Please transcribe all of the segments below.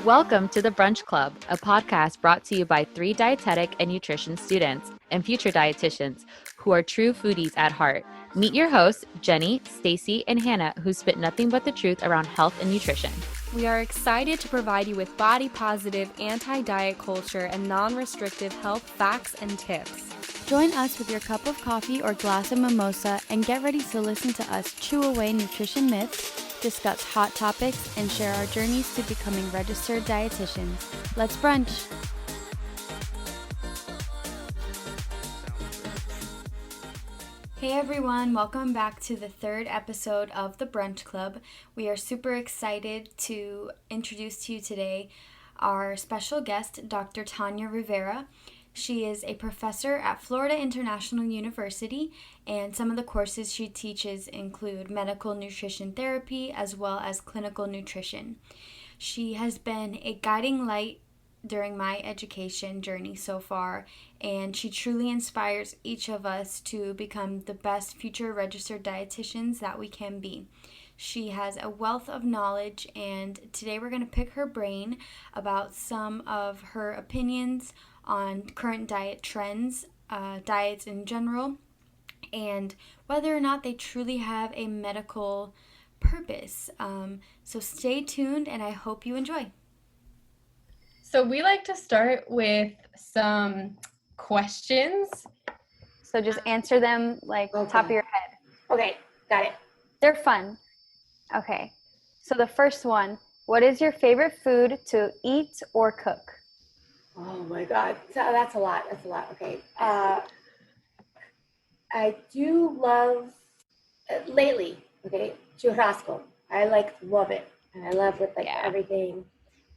Welcome to the Brunch Club, a podcast brought to you by 3 dietetic and nutrition students and future dietitians who are true foodies at heart. Meet your hosts, Jenny, Stacy, and Hannah, who spit nothing but the truth around health and nutrition. We are excited to provide you with body-positive, anti-diet culture and non-restrictive health facts and tips. Join us with your cup of coffee or glass of mimosa and get ready to listen to us chew away nutrition myths, discuss hot topics, and share our journeys to becoming registered dietitians. Let's brunch! Hey everyone, welcome back to the third episode of the Brunch Club. We are super excited to introduce to you today our special guest, Dr. Tanya Rivera. She is a professor at Florida International University, and some of the courses she teaches include medical nutrition therapy as well as clinical nutrition. She has been a guiding light during my education journey so far, and she truly inspires each of us to become the best future registered dietitians that we can be. She has a wealth of knowledge, and today we're going to pick her brain about some of her opinions on current diet trends, diets in general, and whether or not they truly have a medical purpose. So stay tuned, and I hope you enjoy. So we like to start with some questions. So just answer them top of your head. Okay, got it. They're fun. Okay. So the first one, what is your favorite food to eat or cook? Oh my God, so that's a lot. Okay. I do love, lately, churrasco. I love it. And I love with everything.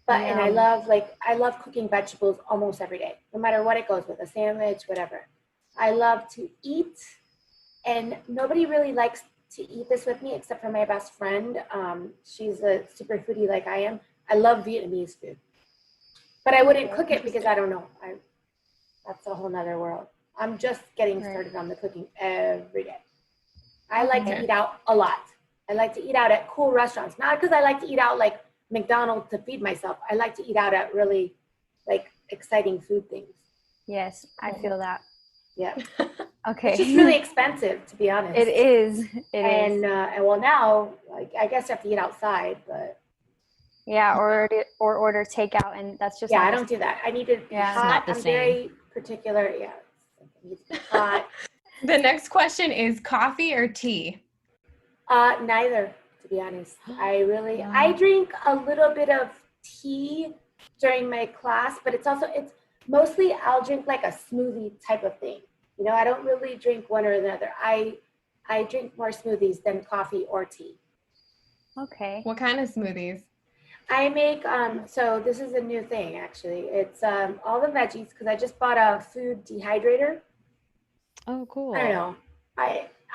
But, and I love cooking vegetables almost every day, no matter what it goes with, a sandwich, whatever. I love to eat, and nobody really likes to eat this with me except for my best friend. She's a super foodie like I am. I love Vietnamese food, but I wouldn't cook it because I don't know. That's a whole nother world. I'm just getting started on the cooking every day. I like to eat out a lot. I like to eat out at cool restaurants, not because I like to eat out like McDonald's to feed myself. I like to eat out at really exciting food things. Yes, I feel that. Yeah. Okay. It's just really expensive, to be honest. It is. And well, now I guess you have to eat outside, but yeah, or order takeout, and that's just I don't do that. I need it hot. Not the I'm same. very particular. Yeah, it needs to be hot. The next question is coffee or tea? Neither. To be honest, I drink a little bit of tea during my class, but it's mostly I'll drink like a smoothie type of thing. You know, I don't really drink one or the other. I drink more smoothies than coffee or tea. Okay. What kind of smoothies? I make so this is a new thing actually. It's all the veggies because I just bought a food dehydrator. Oh, cool. I don't know.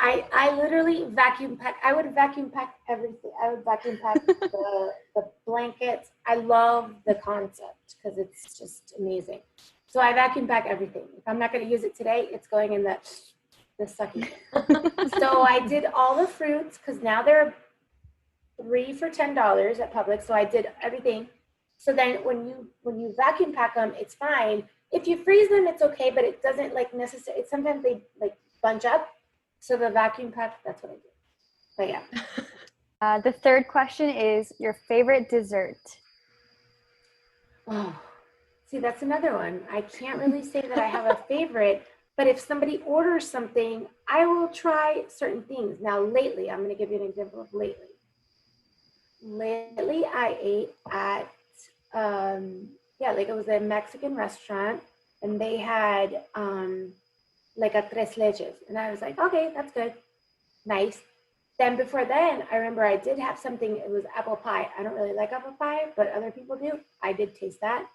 I literally vacuum pack. I would vacuum pack everything. I would vacuum pack the blankets. I love the concept because it's just amazing. So I vacuum pack everything. If I'm not going to use it today, it's going in the sucky bin. So I did all the fruits because now they're 3 for $10 at Publix. So I did everything. So then when you vacuum pack them, it's fine. If you freeze them, it's okay, but it doesn't necessarily. Sometimes they bunch up. So the vacuum pack, that's what I do. But yeah. The third question is your favorite dessert. Oh, see, that's another one. I can't really say that I have a favorite, but if somebody orders something, I will try certain things. Now, lately, I'm going to give you an example of lately. Lately, I ate at, it was a Mexican restaurant, and they had, a tres leches. And I was like, okay, that's good. Nice. Then before then, I remember I did have something, it was apple pie. I don't really like apple pie, but other people do. I did taste that.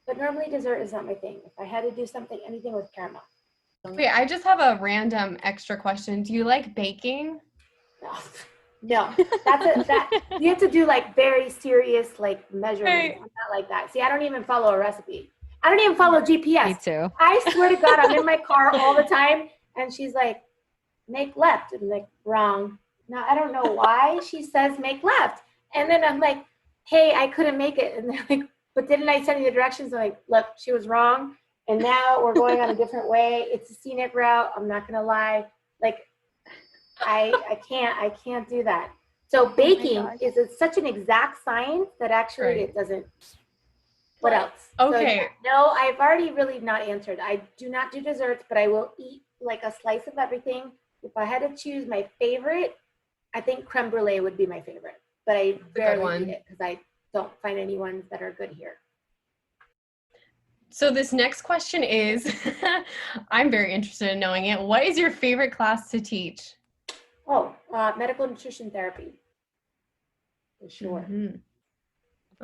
But normally dessert is not my thing. If I had to do something, anything with caramel. Wait, I just have a random extra question. Do you like baking? No. That you have to do very serious measurements. Right. I'm not like that. See, I don't even follow a recipe. I don't even follow GPS. Me too. I swear to God, I'm in my car all the time, and she's like, make left. And I'm like, wrong. Now, I don't know why she says make left. And then I'm like, hey, I couldn't make it. And they're like, but didn't I send you the directions? I'm like, look, she was wrong. And now we're going on a different way. It's a scenic route. I'm not going to lie. Like, I can't do that. So baking is such an exact science that actually it doesn't. What else? Okay. So, no, I've already really not answered. I do not do desserts, but I will eat like a slice of everything. If I had to choose my favorite, I think creme brulee would be my favorite. But I rarely eat it because I don't find any ones that are good here. So this next question is, I'm very interested in knowing it. What is your favorite class to teach? Oh, medical nutrition therapy. For sure. Mm-hmm.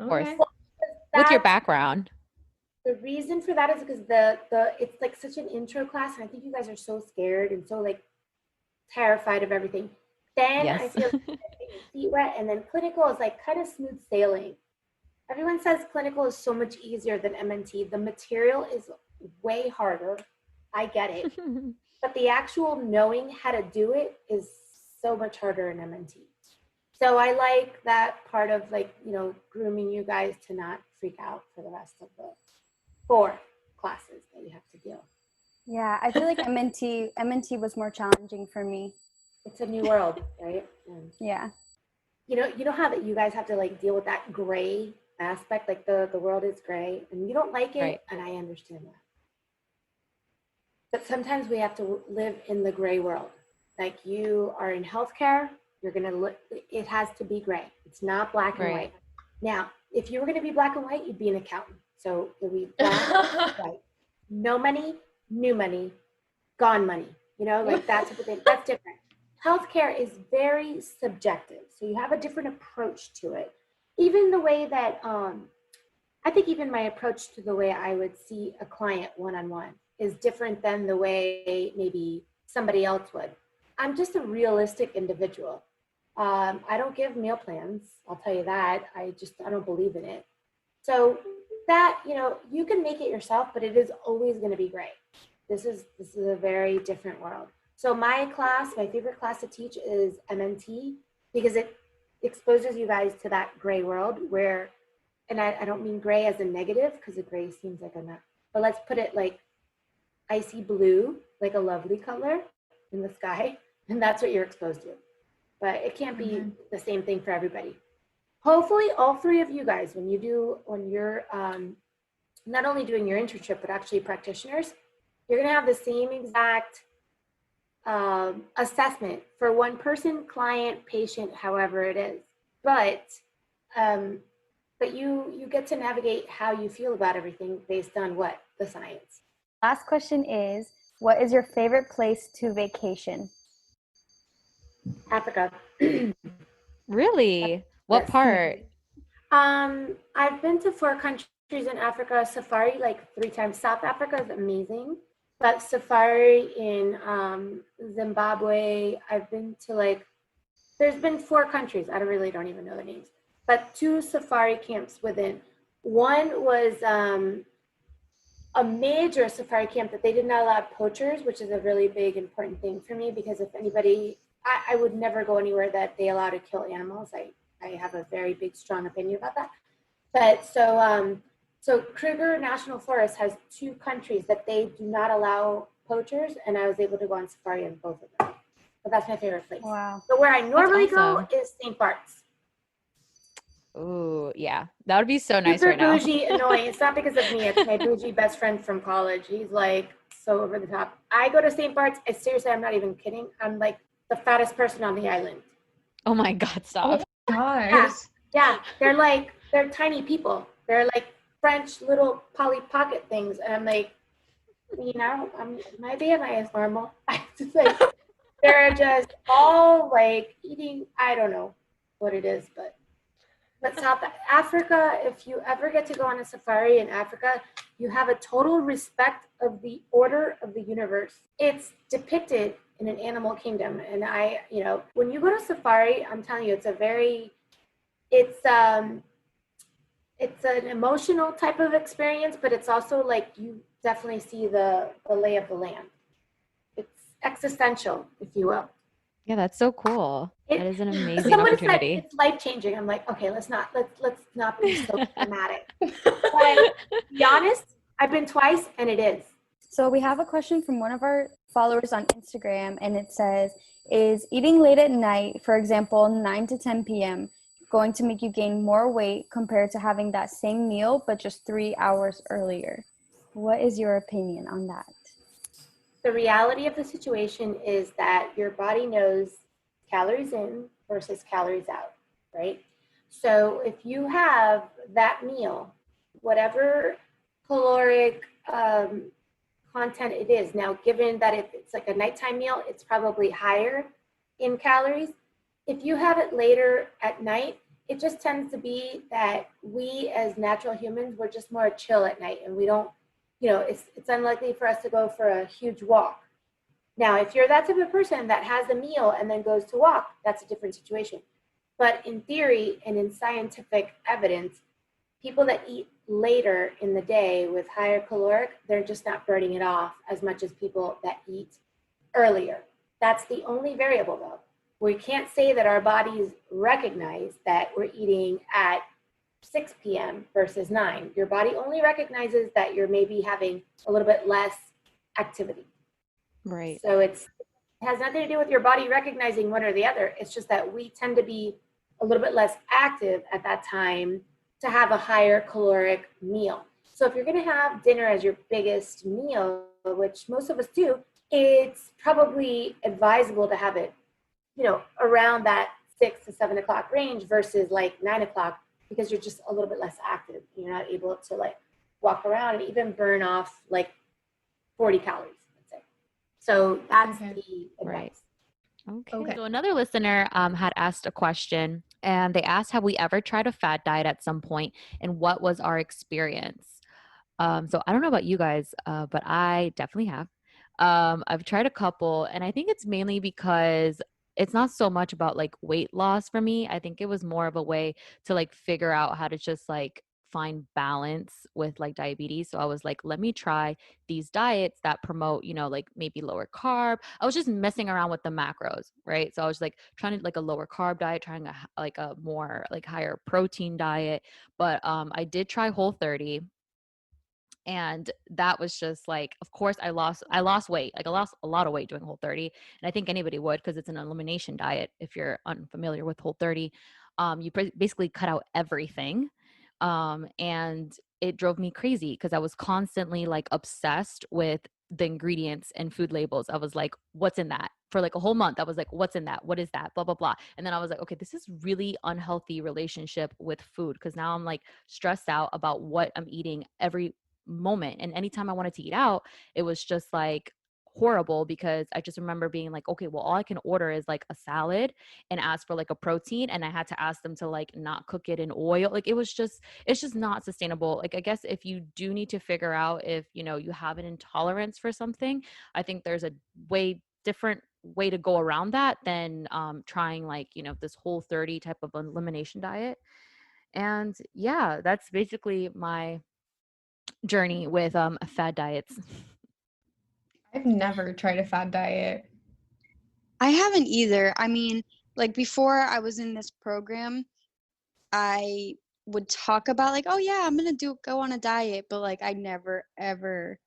Of course. Well, with your background. The reason for that is because it's like such an intro class, and I think you guys are so scared and so like terrified of everything. Then I feel like your feet wet, and then clinical is like kind of smooth sailing. Everyone says clinical is so much easier than MNT. The material is way harder. I get it. But the actual knowing how to do it is so much harder in MNT. So I like that part of like, you know, grooming you guys to not freak out for the rest of the 4 classes that you have to do. Yeah, I feel like MNT was more challenging for me. It's a new world, right? Yeah. You know how that you guys have to like deal with that gray aspect, like the world is gray and you don't like it, right. And I understand that. But sometimes we have to live in the gray world. Like you are in healthcare, you're gonna look. It has to be gray. It's not black and white. Now, if you were gonna be black and white, you'd be an accountant. So it'd be black, white, no money, new money, gone money. You know, like that type of thing. That's different. Healthcare is very subjective, so you have a different approach to it. Even the way that I think even my approach to the way I would see a client one-on-one is different than the way maybe somebody else would. I'm just a realistic individual. I don't give meal plans. I'll tell you that. I don't believe in it. So that, you know, you can make it yourself, but it is always going to be gray. This is a very different world. So my favorite class to teach is MNT because it exposes you guys to that gray world where, and I don't mean gray as a negative because a gray seems like a nut, but let's put it like icy blue, like a lovely color in the sky. And that's what you're exposed to. But it can't be the same thing for everybody. Hopefully all 3 of you guys, when you're not only doing your internship, but actually practitioners, you're gonna have the same exact assessment for one person, client, patient, however it is. But you get to navigate how you feel about everything based on what? The science. Last question is, what is your favorite place to vacation? Africa. Really? What part? I've been to 4 countries in Africa, safari like 3 times. South Africa is amazing, but safari in Zimbabwe, I've been to there's been 4 countries. I don't even know the names, but 2 safari camps within. One was a major safari camp that they did not allow poachers, which is a really big, important thing for me because if anybody, I would never go anywhere that they allow to kill animals. I have a very big, strong opinion about that. But so Kruger National Forest has 2 countries that they do not allow poachers, and I was able to go on safari in both of them. So that's my favorite place. Wow. But where I normally go is St. Bart's. Ooh, yeah. That would be so nice right now. Super bougie, annoying. It's not because of me. It's my bougie best friend from college. He's like so over the top. I go to St. Bart's. Seriously, I'm not even kidding. I'm like the fattest person on the island. Oh my God, stop. Oh gosh. Yeah. They're tiny people. They're like French little Polly Pocket things. And I'm like, you know, my BMI is normal. I just like, they're just all like eating, I don't know what it is, but South Africa, if you ever get to go on a safari in Africa, you have a total respect of the order of the universe. It's depicted in an animal kingdom. And when you go to safari, I'm telling you, it's an emotional type of experience, but it's also like you definitely see the lay of the land. It's existential, if you will. Yeah, that's so cool. That is an amazing Someone opportunity. said it's life-changing. I'm like, okay, let's not be so dramatic. But to be honest, I've been twice and it is. So we have a question from one of our followers on Instagram, and it says, is eating late at night, for example, 9 to 10 p.m., going to make you gain more weight compared to having that same meal but just 3 hours earlier? What is your opinion on that? The reality of the situation is that your body knows calories in versus calories out, right? So if you have that meal, whatever caloric content it is, now given that if it's like a nighttime meal, it's probably higher in calories. If you have it later at night, it just tends to be that we as natural humans, we're just more chill at night, and we don't, it's unlikely for us to go for a huge walk. Now, if you're that type of person that has a meal and then goes to walk, that's a different situation. But in theory and in scientific evidence, people that eat later in the day with higher caloric, they're just not burning it off as much as people that eat earlier. That's the only variable, though. We can't say that our bodies recognize that we're eating at 6 p.m. versus 9. Your body only recognizes that you're maybe having a little bit less activity. Right. So it has nothing to do with your body recognizing one or the other. It's just that we tend to be a little bit less active at that time to have a higher caloric meal. So if you're going to have dinner as your biggest meal, which most of us do, it's probably advisable to have it, around that 6 to 7 o'clock range versus like 9 o'clock, because you're just a little bit less active. You're not able to like walk around and even burn off like 40 calories, let's say. So that's the advice. Right. Okay. So another listener had asked a question, and they asked, have we ever tried a fad diet at some point, and what was our experience? So I don't know about you guys, but I definitely have. I've tried a couple, and I think it's mainly because it's not so much about like weight loss for me. I think it was more of a way to like figure out how to just like find balance with like diabetes. So I was like, let me try these diets that promote, like maybe lower carb. I was just messing around with the macros, right? So I was like trying to like a lower carb diet, trying like a more like higher protein diet. But I did try Whole30. And that was just like, of course I lost weight. Like I lost a lot of weight doing Whole30. And I think anybody would, because it's an elimination diet. If you're unfamiliar with Whole30, you basically cut out everything. And it drove me crazy because I was constantly like obsessed with the ingredients and food labels. I was like, what's in that? For like a whole month, I was like, what's in that? What is that? Blah, blah, blah. And then I was like, okay, this is really unhealthy relationship with food, because now I'm like stressed out about what I'm eating every moment. And anytime I wanted to eat out, it was just like horrible, because I just remember being like, okay, well, all I can order is like a salad and ask for like a protein, and I had to ask them to like not cook it in oil. Like it's just not sustainable. Like I guess if you do need to figure out if you have an intolerance for something, I think there's a way different way to go around that than trying like this Whole30 type of elimination diet. And yeah, that's basically my journey with fad diets. I've never tried a fad diet. I haven't either. I mean, like before I was in this program, I would talk about like, oh yeah, I'm gonna go on a diet, but like I never ever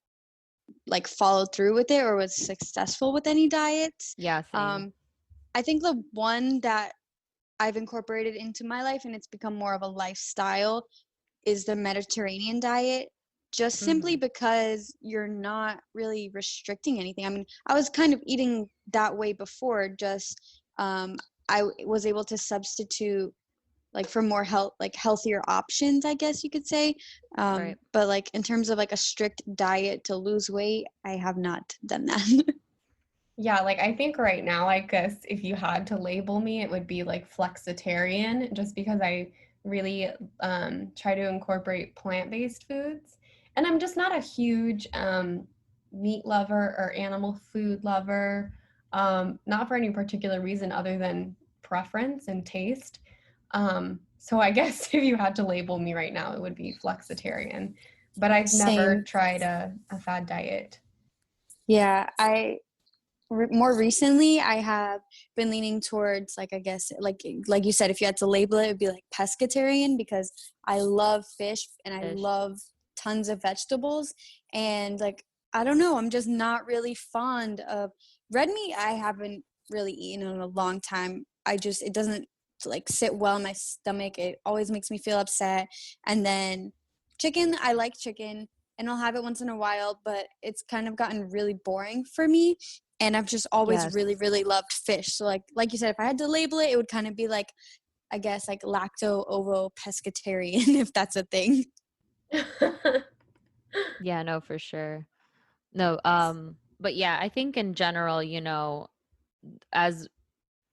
like followed through with it or was successful with any diets. Yeah, same. I think the one that I've incorporated into my life, and it's become more of a lifestyle, is the Mediterranean diet, just simply because you're not really restricting anything. I mean, I was kind of eating that way before, just I was able to substitute like for more healthier options, I guess you could say. Right. But like in terms of like a strict diet to lose weight, I have not done that. Yeah, like I think right now, I guess if you had to label me, it would be like flexitarian, just because I really try to incorporate plant-based foods. And I'm just not a huge meat lover or animal food lover, not for any particular reason other than preference and taste. So I guess if you had to label me right now, it would be flexitarian. But I've never Same. tried a fad diet. Yeah, I more recently, I have been leaning towards, like, I guess, like you said, if you had to label it, it'd be like pescatarian, because I love fish and I love tons of vegetables. And like, I don't know, I'm just not really fond of red meat. I haven't really eaten in a long time. It doesn't like sit well in my stomach. It always makes me feel upset. And then chicken, I like chicken and I'll have it once in a while, but it's kind of gotten really boring for me. And I've just always really, really loved fish. So like you said, if I had to label it, it would kind of be like, I guess, like lacto-ovo pescatarian, if that's a thing. Yeah, no, for sure. No, but yeah, I think in general, as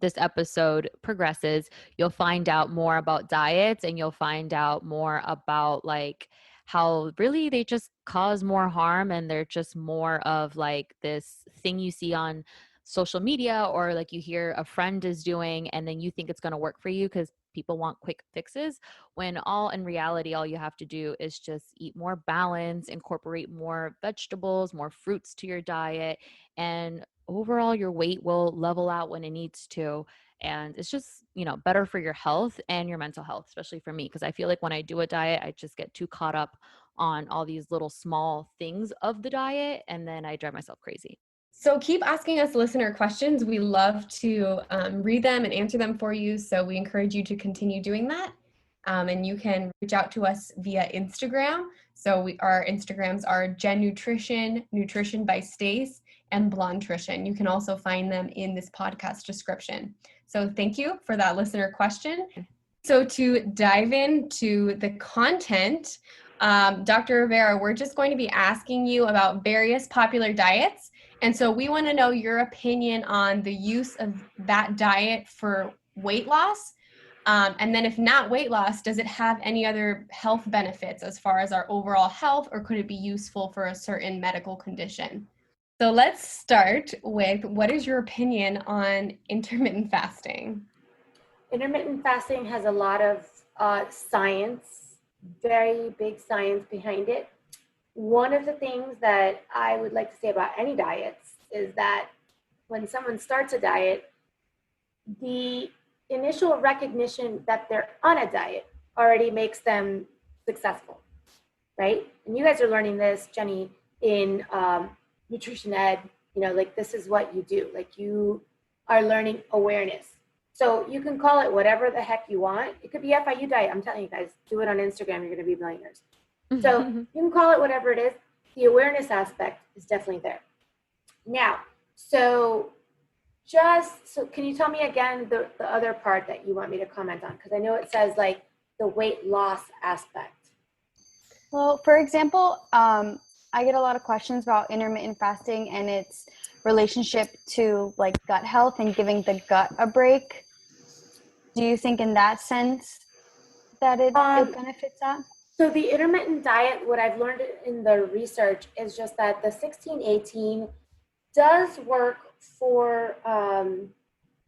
this episode progresses, you'll find out more about diets and you'll find out more about like how really they just cause more harm and they're just more of like this thing you see on social media or like you hear a friend is doing and then you think it's going to work for you because people want quick fixes, when all in reality all you have to do is just eat more balance, incorporate more vegetables, more fruits to your diet, and overall your weight will level out when it needs to. And it's just better for your health and your mental health, especially for me, because I feel like when I do a diet I just get too caught up on all these little small things of the diet and then I drive myself crazy. So keep asking us listener questions. We love to read them and answer them for you. So we encourage you to continue doing that. And you can reach out to us via Instagram. So our Instagrams are Gen Nutrition, Nutrition by Stace, and Blontrition. You can also find them in this podcast description. So thank you for that listener question. So to dive into the content, Dr. Rivera, we're just going to be asking you about various popular diets. And so we want to know your opinion on the use of that diet for weight loss. And then if not weight loss, does it have any other health benefits as far as our overall health, or could it be useful for a certain medical condition? So let's start with, what is your opinion on intermittent fasting? Intermittent fasting has a lot of science, very big science behind it. One of the things that I would like to say about any diets is that when someone starts a diet, the initial recognition that they're on a diet already makes them successful, right? And you guys are learning this, Jenny, in nutrition ed, like this is what you do. Like you are learning awareness. So you can call it whatever the heck you want. It could be FIU diet. I'm telling you guys, do it on Instagram. You're going to be millionaires. So you can call it whatever it is. The awareness aspect is definitely there. Now, so can you tell me again the other part that you want me to comment on? Because I know it says like the weight loss aspect. Well, for example, I get a lot of questions about intermittent fasting and its relationship to like gut health and giving the gut a break. Do you think in that sense that it benefits that? So the intermittent diet, what I've learned in the research is just that the 16-18 does work for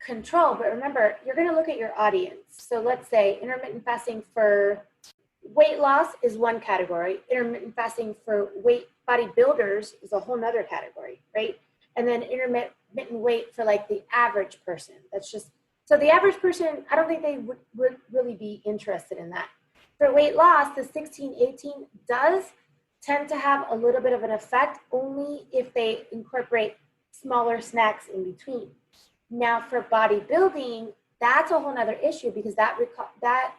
control, but remember, you're going to look at your audience. So let's say intermittent fasting for weight loss is one category. Intermittent fasting for bodybuilders is a whole nother category, right? And then intermittent weight for like the average person. So the average person, I don't think they would really be interested in that. For weight loss, the 16-18 does tend to have a little bit of an effect only if they incorporate smaller snacks in between. Now for bodybuilding, that's a whole nother issue because that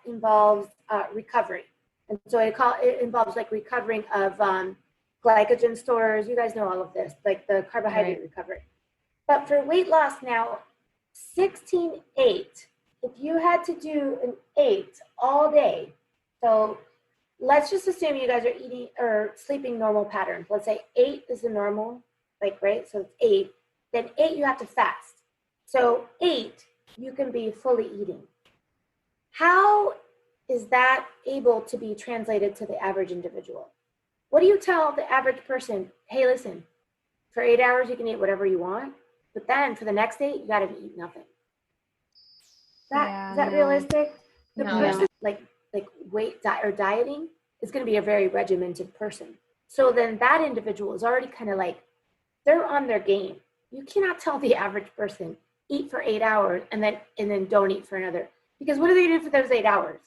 involves recovery. And so it involves like recovering of glycogen stores. You guys know all of this, like the carbohydrate recovery. But for weight loss now, 16-8, if you had to do an 8 all day, so let's just assume you guys are eating or sleeping normal patterns. Let's say 8 is the normal, like, right? So it's 8. Then 8, you have to fast. So 8, you can be fully eating. How is that able to be translated to the average individual? What do you tell the average person? Hey, listen, for 8 hours, you can eat whatever you want. But then for the next 8, you got to eat nothing. Is that realistic? The person, like weight or dieting is going to be a very regimented person. So then that individual is already kind of like, they're on their game. You cannot tell the average person eat for 8 hours and then don't eat for another. Because what are they doing for those 8 hours?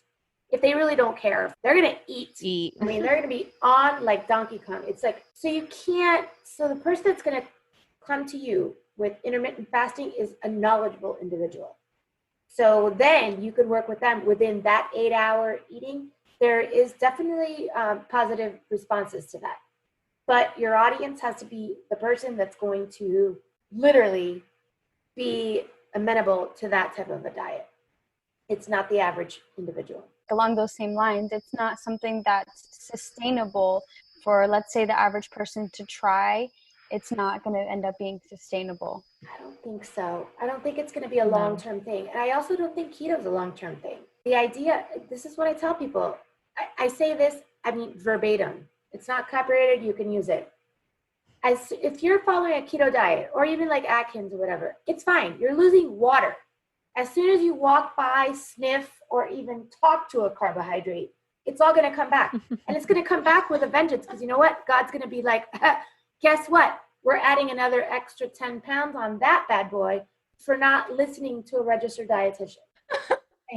If they really don't care, they're going to eat. I mean, they're going to be on like Donkey Kong. It's like, so the person that's going to come to you with intermittent fasting is a knowledgeable individual. So then you could work with them within that 8-hour eating. There is definitely positive responses to that. But your audience has to be the person that's going to literally be amenable to that type of a diet. It's not the average individual. Along those same lines, it's not something that's sustainable for, let's say, the average person to try. It's not going to end up being sustainable. I don't think so. I don't think it's going to be a long-term thing. And I also don't think keto is a long-term thing. The idea, this is what I tell people. I say this, I mean, verbatim. It's not copyrighted. You can use it. If you're following a keto diet or even like Atkins or whatever, it's fine. You're losing water. As soon as you walk by, sniff, or even talk to a carbohydrate, it's all going to come back. And it's going to come back with a vengeance, because you know what? God's going to be like, guess what? We're adding another extra 10 pounds on that bad boy for not listening to a registered dietitian.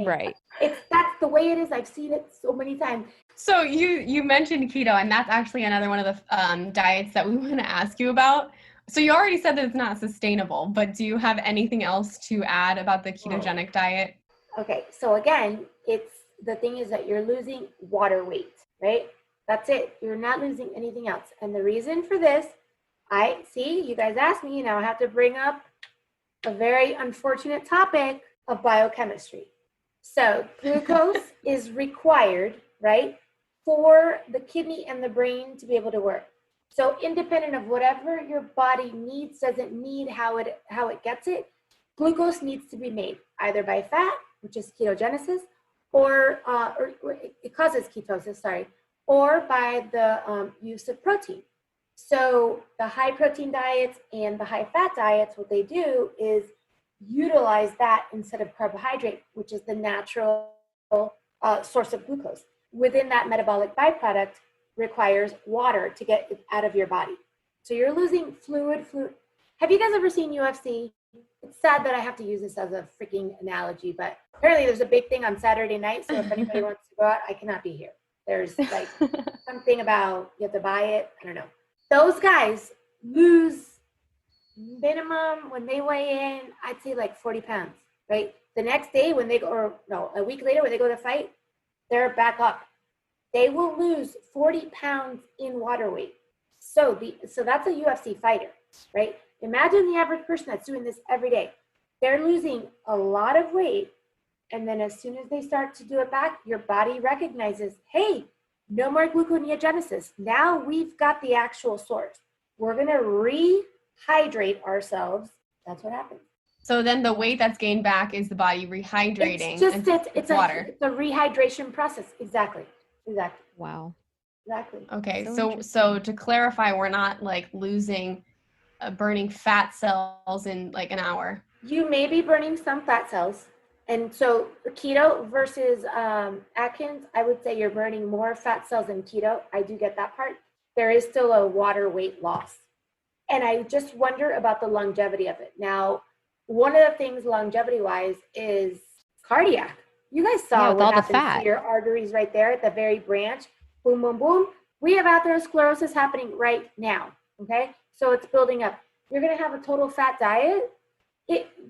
Right. That's the way it is. I've seen it so many times. So you mentioned keto, and that's actually another one of the diets that we want to ask you about. So you already said that it's not sustainable, but do you have anything else to add about the ketogenic diet? Okay, so again, the thing is that you're losing water weight, right? That's it. You're not losing anything else. And the reason for this, you guys asked me, I have to bring up a very unfortunate topic of biochemistry. So glucose is required, right, for the kidney and the brain to be able to work. So independent of whatever your body needs, doesn't need how it gets it, glucose needs to be made either by fat, which is ketogenesis, or it causes ketosis, or by the use of protein. So the high protein diets and the high fat diets, what they do is utilize that instead of carbohydrate, which is the natural source of glucose. Within that metabolic byproduct requires water to get it out of your body. So you're losing fluid. Have you guys ever seen UFC? It's sad that I have to use this as a freaking analogy, but apparently there's a big thing on Saturday night. So if anybody wants to go out, I cannot be here. There's like something about you have to buy it. I don't know. Those guys lose minimum when they weigh in, I'd say like 40 pounds, right? The next day a week later when they go to fight, they're back up. They will lose 40 pounds in water weight. So that's a UFC fighter, right? Imagine the average person that's doing this every day. They're losing a lot of weight. And then as soon as they start to do it back, your body recognizes, hey, no more gluconeogenesis. Now we've got the actual source. We're going to rehydrate ourselves. That's what happens. So then the weight that's gained back is the body rehydrating. It's water. It's a rehydration process. Exactly. Wow. Exactly. Okay. So to clarify, we're not like losing, burning fat cells in like an hour. You may be burning some fat cells. And so keto versus Atkins, I would say you're burning more fat cells in keto. I do get that part. There is still a water weight loss. And I just wonder about the longevity of it. Now, one of the things longevity-wise is cardiac. You guys saw what happens to your arteries right there at the very branch. Boom, boom, boom. We have atherosclerosis happening right now, okay? So it's building up. You're going to have a total fat diet.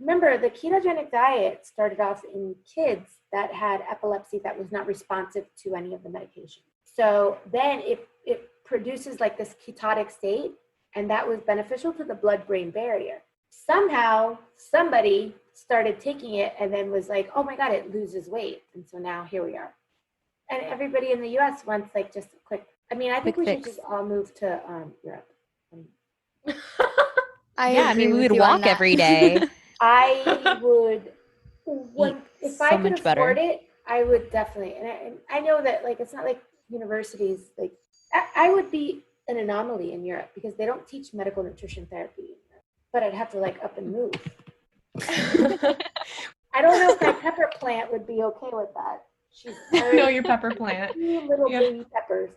Remember, the ketogenic diet started off in kids that had epilepsy that was not responsive to any of the medication. So then it produces like this ketotic state, and that was beneficial to the blood-brain barrier. Somehow, somebody started taking it and then was like, oh my God, it loses weight. And so now here we are. And everybody in the US wants like just a quick, I think we should just all move to Europe. We would walk every day. I would, if I could afford it, I would definitely. And I know that like, it's not like universities, like I would be an anomaly in Europe because they don't teach medical nutrition therapy, but I'd have to like up and move. I don't know if my pepper plant would be okay with that. No, your pepper plant. Little baby peppers.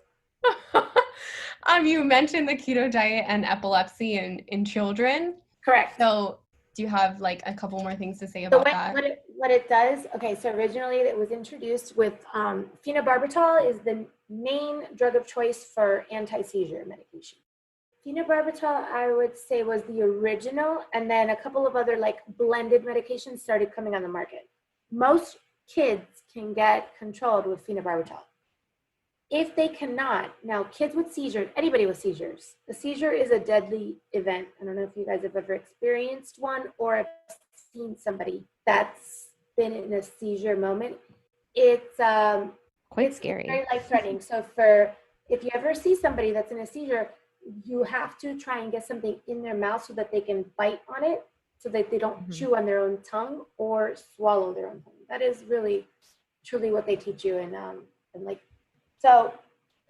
You mentioned the keto diet and epilepsy in children. Correct. So do you have like a couple more things to say So about that? what it does, okay, so originally it was introduced with phenobarbital is the main drug of choice for anti-seizure medication. Phenobarbital, I would say, was the original, and then a couple of other like blended medications started coming on the market. Most kids can get controlled with phenobarbital. If they cannot, now kids with seizures, anybody with seizures, a seizure is a deadly event. I don't know if you guys have ever experienced one or have seen somebody that's been in a seizure moment. It's Quite scary. very life-threatening. So if you ever see somebody that's in a seizure, you have to try and get something in their mouth so that they can bite on it, so that they don't chew on their own tongue or swallow their own tongue. That is really, truly what they teach you. And like, so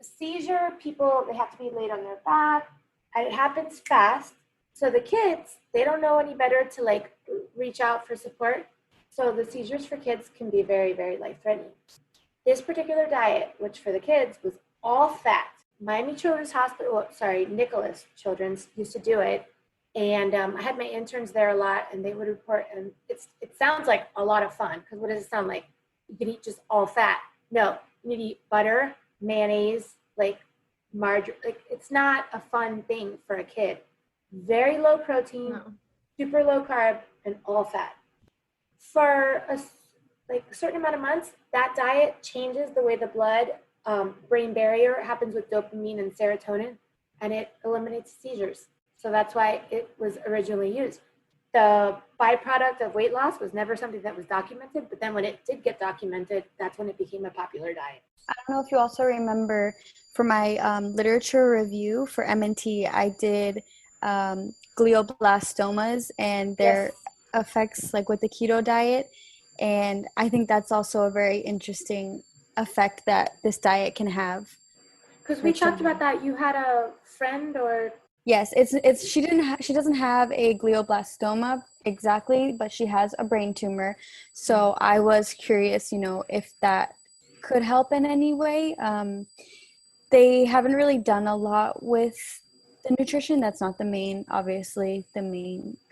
seizure, people, they have to be laid on their back, and it happens fast. So the kids, they don't know any better to like reach out for support. So the seizures for kids can be very, very life-threatening. This particular diet, which for the kids was all fat, Miami Children's Hospital, Nicholas Children's used to do it. And I had my interns there a lot, and they would report, and it sounds like a lot of fun, because what does it sound like? You can eat just all fat. No, you need to eat butter, mayonnaise, like margarine. Like, it's not a fun thing for a kid. Very low protein, super low carb, and all fat. For a certain amount of months, that diet changes the way the blood brain barrier happens with dopamine and serotonin, and it eliminates seizures. So that's why it was originally used. The byproduct of weight loss was never something that was documented, but then when it did get documented, that's when it became a popular diet. I don't know if you also remember, for my literature review for MNT, I did glioblastomas and their effects like with the keto diet. And I think that's also a very interesting effect that this diet can have. Because we talked about that. You had a friend, or yes, she doesn't have a glioblastoma exactly, but she has a brain tumor. So I was curious, if that could help in any way. They haven't really done a lot with the nutrition. That's not the main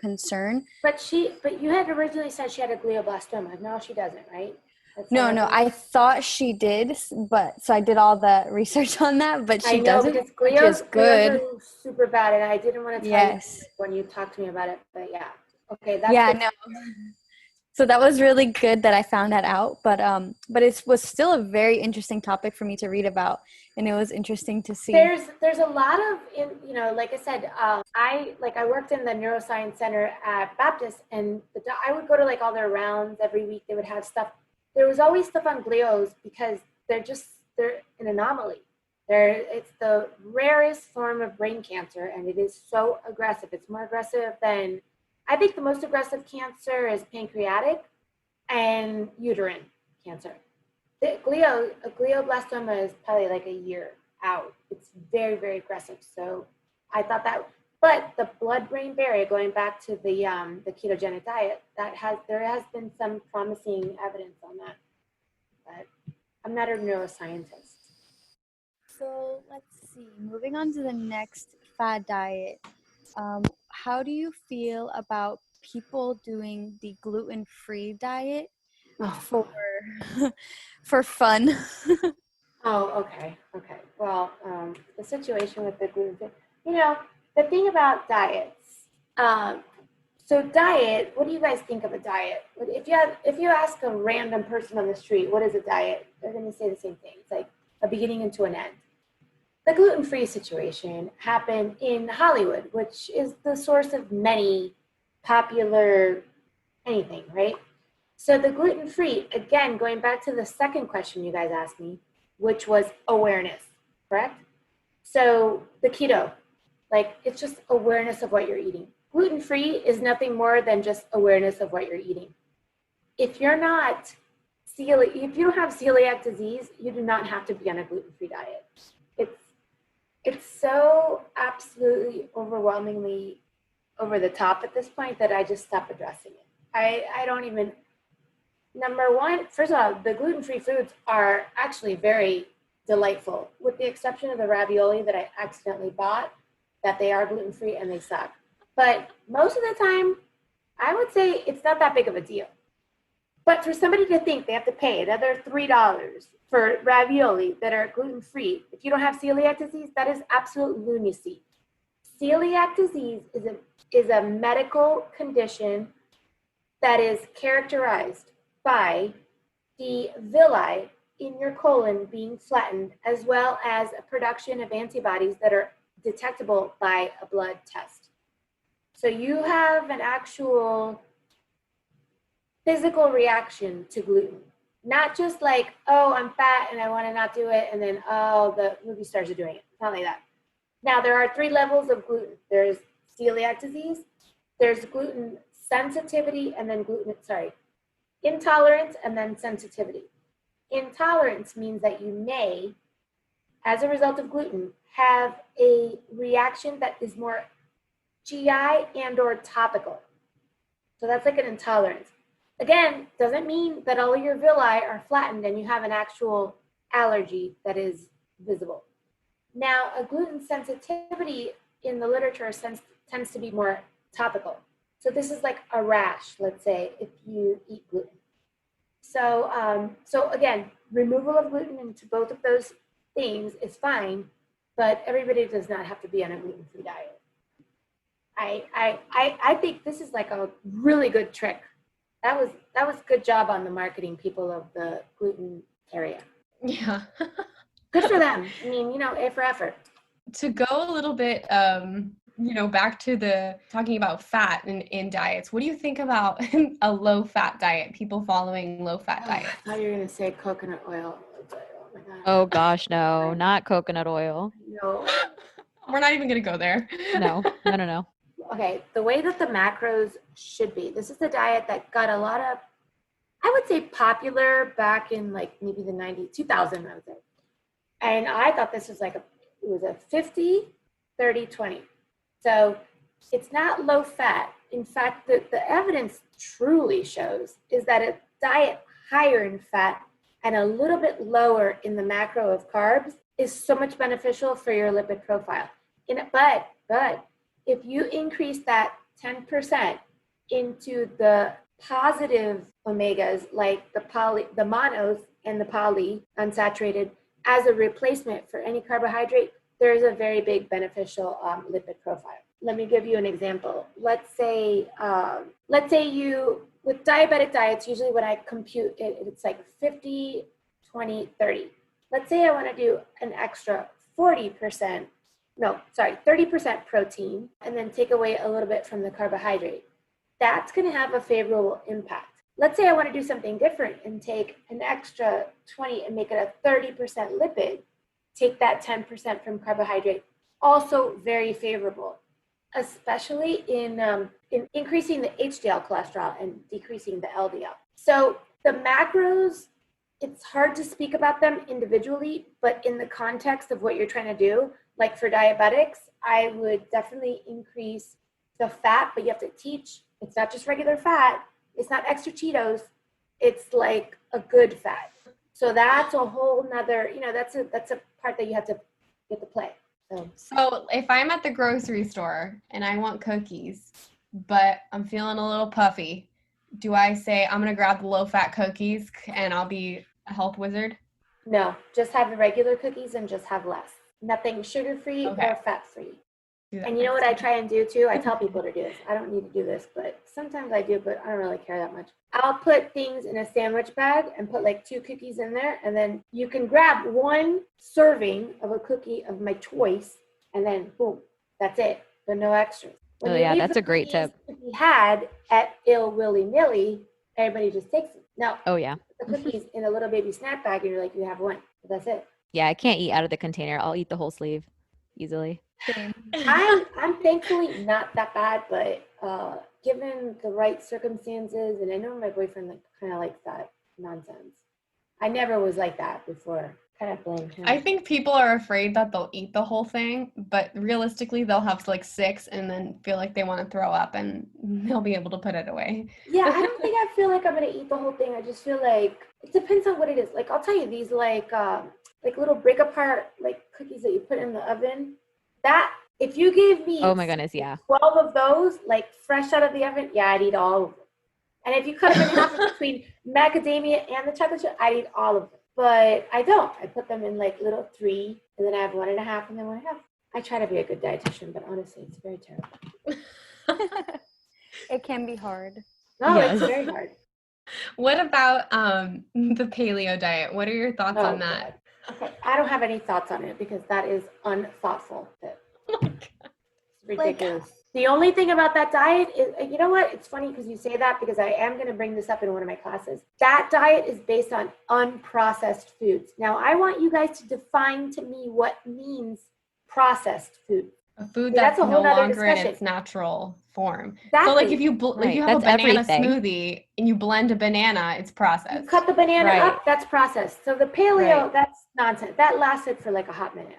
concern. But you had originally said she had a glioblastoma. No, she doesn't, right? No, I thought she did, but so I did all the research on that, but she doesn't, because which is good. glios are super bad, and I didn't want to tell you when you talked to me about it, but yeah. Okay, that's good. No. So that was really good that I found that out, but it was still a very interesting topic for me to read about, and it was interesting to see. There's a lot of, like I said, I worked in the neuroscience center at Baptist, and I would go to like all their rounds every week. They would have stuff. There was always stuff on glios because they're an anomaly. It's the rarest form of brain cancer, and it is so aggressive. It's more aggressive than, I think the most aggressive cancer is pancreatic and uterine cancer. A glioblastoma is probably like a year out. It's very, very aggressive. So I thought that, but the blood-brain barrier, going back to the ketogenic diet, there has been some promising evidence on that. But I'm not a neuroscientist. So let's see. Moving on to the next fad diet. How do you feel about people doing the gluten-free diet for fun? Oh, okay. Well, the situation with the gluten, the thing about diets. So diet, what do you guys think of a diet? If you ask a random person on the street, what is a diet? They're going to say the same thing. It's like a beginning and to an end. The gluten-free situation happened in Hollywood, which is the source of many popular anything, right? So the gluten-free, again, going back to the second question you guys asked me, which was awareness, correct? So the keto, it's just awareness of what you're eating. Gluten-free is nothing more than just awareness of what you're eating. If you don't have celiac disease, you do not have to be on a gluten-free diet. It's so absolutely overwhelmingly over the top at this point that I just stop addressing it. I don't even, number one, first of all, the gluten-free foods are actually very delightful, with the exception of the ravioli that I accidentally bought, that they are gluten-free and they suck. But most of the time, I would say it's not that big of a deal. But for somebody to think they have to pay another $3 for ravioli that are gluten-free, if you don't have celiac disease, that is absolute lunacy. Celiac disease is a medical condition that is characterized by the villi in your colon being flattened, as well as a production of antibodies that are detectable by a blood test. So you have an actual physical reaction to gluten, not just like, oh, I'm fat and I want to not do it, and then, oh, the movie stars are doing it. It's not like that. Now, there are 3 levels of gluten. There's celiac disease, there's gluten sensitivity, and then intolerance, and then sensitivity. Intolerance means that you may, as a result of gluten, have a reaction that is more GI and or topical. So that's like an intolerance. Again, doesn't mean that all of your villi are flattened and you have an actual allergy that is visible. Now, a gluten sensitivity in the literature tends to be more topical. So this is like a rash, let's say, if you eat gluten. So again, removal of gluten into both of those things is fine, but everybody does not have to be on a gluten-free diet. I think this is like a really good trick. That was good job on the marketing people of the gluten area. Yeah. Good for them. I mean, A for effort. To go a little bit, back to the talking about fat in diets, what do you think about a low-fat diet, people following low-fat diets? I thought you were going to say coconut oil. Oh my God. Oh gosh, no, not coconut oil. No. We're not even going to go there. No. Okay, the way that the macros should be, this is a diet that got a lot of, I would say, popular back in like maybe the 90s, 2000, I would say. And I thought this was it was a 50, 30, 20. So it's not low fat. In fact, the evidence truly shows is that a diet higher in fat and a little bit lower in the macro of carbs is so much beneficial for your lipid profile. But if you increase that 10% into the positive omegas, like the monos and the poly unsaturated, as a replacement for any carbohydrate, there is a very big beneficial lipid profile. Let me give you an example. Let's say you, with diabetic diets, usually when I compute it, it's like 50, 20, 30. Let's say I want to do an extra 30% protein, and then take away a little bit from the carbohydrate. That's going to have a favorable impact. Let's say I want to do something different and take an extra 20 and make it a 30% lipid, take that 10% from carbohydrate, also very favorable, especially in increasing the HDL cholesterol and decreasing the LDL. So the macros, it's hard to speak about them individually, but in the context of what you're trying to do, like for diabetics, I would definitely increase the fat, but you have to teach, it's not just regular fat, it's not extra Cheetos, it's like a good fat. So that's a whole nother, that's a part that you have to get to play. So if I'm at the grocery store and I want cookies, but I'm feeling a little puffy, do I say I'm going to grab the low-fat cookies and I'll be a health wizard? No, just have the regular cookies and just have less. Nothing sugar-free or fat-free. And you know what I try and do too? I tell people to do this. I don't need to do this, but sometimes I do, but I don't really care that much. I'll put things in a sandwich bag and put like 2 cookies in there. And then you can grab 1 serving of a cookie of my choice. And then boom, that's it. But no extras. That's a great tip. To be had at ill willy-nilly, everybody just takes them. No. Oh yeah. The cookies in a little baby snack bag and you're like, you have 1. But that's it. Yeah, I can't eat out of the container. I'll eat the whole sleeve easily. I'm thankfully not that bad, but given the right circumstances, and I know my boyfriend kind of likes that nonsense. I never was like that before. Kind of blame him. I think people are afraid that they'll eat the whole thing, but realistically, they'll have like 6 and then feel like they want to throw up, and they'll be able to put it away. Yeah, I don't think I feel like I'm gonna eat the whole thing. I just feel like it depends on what it is. Like I'll tell you, these like little break apart like cookies that you put in the oven. That If you gave me Oh my goodness, yeah. 12 of those, like fresh out of the oven, yeah, I'd eat all of them. And if you cut them in half between macadamia and the chocolate chip, I'd eat all of them. But I don't. I put them in like little 3, and then I have 1.5, and then 1.5. I try to be a good dietitian, but honestly, it's very terrible. It can be hard. No, Yes. it's very hard. What about the paleo diet? What are your thoughts on that? God. Okay, I don't have any thoughts on it because that is unthoughtful. Oh my God. It's ridiculous. The only thing about that diet is, you know what? It's funny because you say that because I am going to bring this up in one of my classes. That diet is based on unprocessed foods. Now, I want you guys to define to me what means processed food. A food that's no longer in its natural form. Exactly. So like if you have a banana smoothie and you blend a banana, it's processed. You cut the banana up, that's processed. So the paleo, that's nonsense. That lasted for like a hot minute.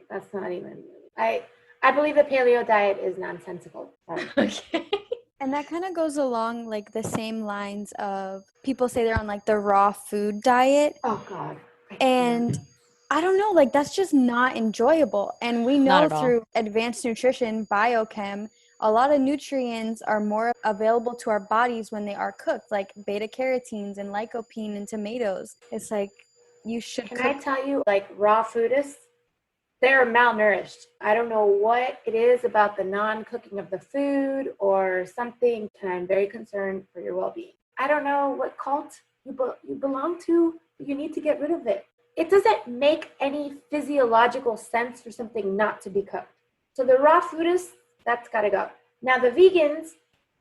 That's not even, I believe the paleo diet is nonsensical. Okay. And that kind of goes along like the same lines of people say they're on like the raw food diet. Oh God. And I don't know, like that's just not enjoyable. And we know through advanced nutrition, biochem, a lot of nutrients are more available to our bodies when they are cooked, like beta carotenes and lycopene in tomatoes. It's like you should Can I tell you, like raw foodists, they're malnourished. I don't know what it is about the non-cooking of the food or something, and I'm very concerned for your well-being. I don't know what cult you belong to, but you need to get rid of it. It doesn't make any physiological sense for something not to be cooked. So the raw foodists, that's got to go. Now the vegans,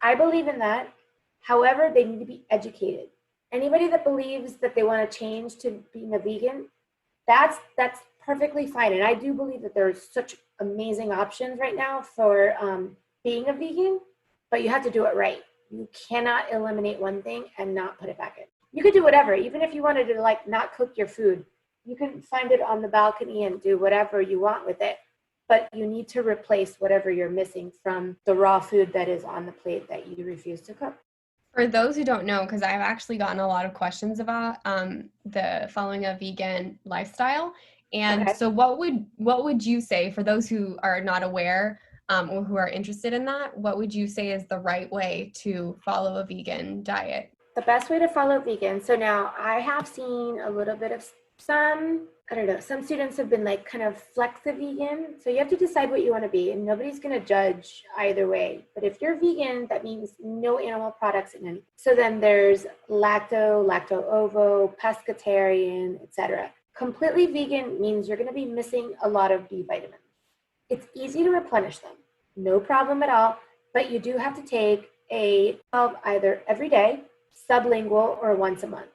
I believe in that. However, they need to be educated. Anybody that believes that they want to change to being a vegan, that's perfectly fine. And I do believe that there's such amazing options right now for being a vegan, but you have to do it right. You cannot eliminate one thing and not put it back in. You could do whatever, even if you wanted to like not cook your food. You can find it on the balcony and do whatever you want with it, but you need to replace whatever you're missing from the raw food that is on the plate that you refuse to cook. For those who don't know, because I've actually gotten a lot of questions about the following a vegan lifestyle. And so what would you say for those who are not aware or who are interested in that, what would you say is the right way to follow a vegan diet? The best way to follow vegan. So now I have seen a little bit of some students have been like kind of flex-a-vegan. So you have to decide what you want to be, and nobody's going to judge either way. But if you're vegan, that means no animal products in any. So then there's lacto-ovo, pescatarian, etc. Completely vegan means you're going to be missing a lot of B vitamins. It's easy to replenish them, no problem at all, but you do have to take a 12 either every day, sublingual, or once a month.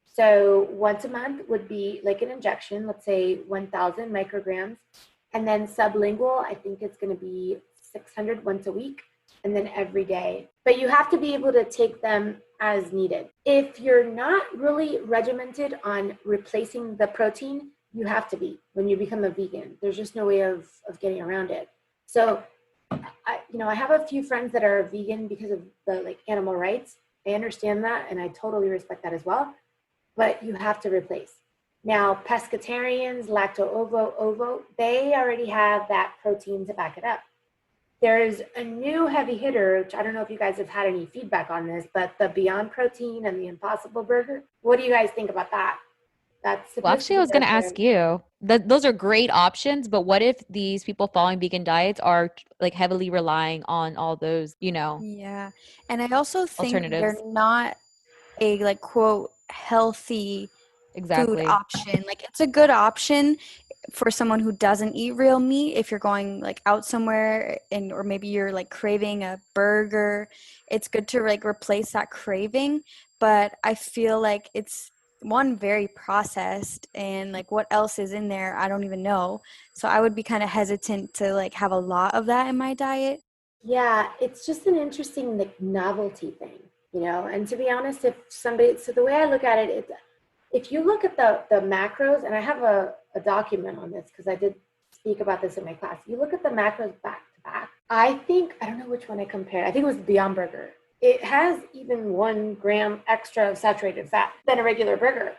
So once a month would be like an injection, let's say 1,000 micrograms, and then sublingual, I think it's going to be 600 once a week, and then every day. But you have to be able to take them as needed. If you're not really regimented on replacing the protein, you have to be when you become a vegan. There's just no way of getting around it. So, I have a few friends that are vegan because of the like animal rights. I understand that, and I totally respect that as well. But you have to replace. Now, pescatarians, lacto-ovo, they already have that protein to back it up. There's a new heavy hitter, which I don't know if you guys have had any feedback on this, but the Beyond Protein and the Impossible Burger. What do you guys think about that? Well, actually, I was going to ask you. Those are great options, but what if these people following vegan diets are like heavily relying on all those, Yeah. And I also think alternatives. they're not a like quote healthy food option. Like it's a good option for someone who doesn't eat real meat if you're going like out somewhere or maybe you're like craving a burger. It's good to like replace that craving, but I feel like it's very processed, and like what else is in there I don't even know. So I would be kind of hesitant to like have a lot of that in my diet. Yeah, it's just an interesting like novelty thing, and to be honest, so the way I look at it, if you look at the macros, and I have a document on this because I did speak about this in my class. You look at the macros back to back. I don't know which one I compared. I think it was the Beyond Burger. It has even 1 gram extra of saturated fat than a regular burger.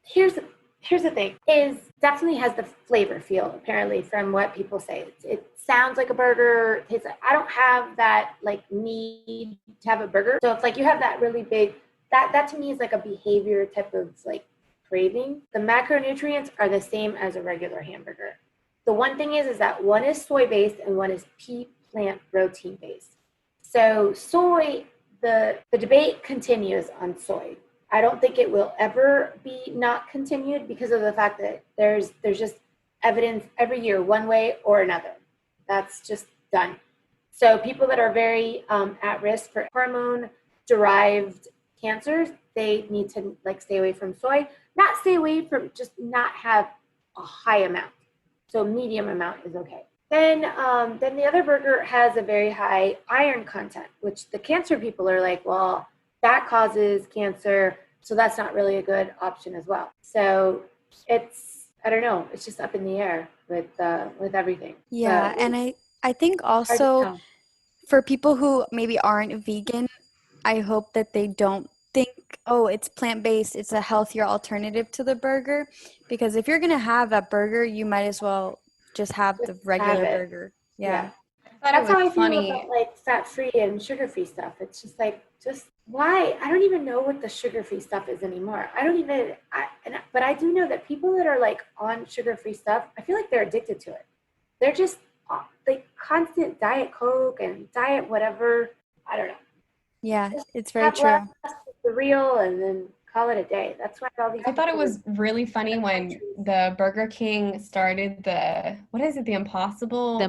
Here's here's the thing, is definitely has the flavor feel, apparently, from what people say. It sounds like a burger. I don't have that like need to have a burger. So it's like you have that really big, that to me is like a behavior type of like craving. The macronutrients are the same as a regular hamburger. The one thing is that one is soy-based and one is pea plant protein-based. So soy, the debate continues on soy. I don't think it will ever be not continued because of the fact that there's just evidence every year, one way or another. That's just done. So people that are very at risk for hormone-derived cancers, they need to like stay away from soy. Not stay away from, just not have a high amount. So medium amount is okay. Then the other burger has a very high iron content, which the cancer people are like, well, that causes cancer, so that's not really a good option as well. So it's, I don't know, it's just up in the air with everything. Yeah, and I think also for people who maybe aren't vegan, I hope that they don't think, oh, it's plant-based, it's a healthier alternative to the burger. Because if you're going to have a burger, you might as well just have the regular burger. Yeah. That's how I feel about like fat-free and sugar-free stuff. It's just like, just why? I don't even know what the sugar-free stuff is anymore. But I do know that people that are like on sugar-free stuff, I feel like they're addicted to it. They're just like constant Diet Coke and Diet whatever. I don't know. Yeah, it's very true. The real and then call it a day. That's why all these. I thought it was really funny when the Burger King started the Impossible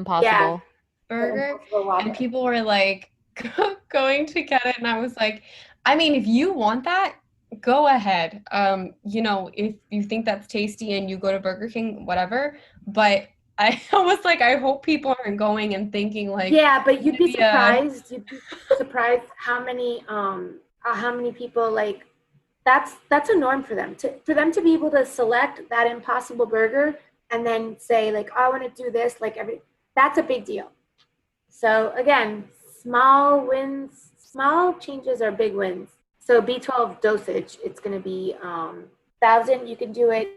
Burger, and people were like going to get it, and I was like, I mean, if you want that, go ahead. If you think that's tasty and you go to Burger King, whatever. But I was like, I hope people aren't going and thinking like, yeah, but you'd be surprised. You'd be surprised how many people like that's a norm for them to be able to select that Impossible Burger and then say like, oh, I want to do this that's a big deal. So again, small wins, small changes are big wins. So B12 dosage, it's going to be 1,000. You can do it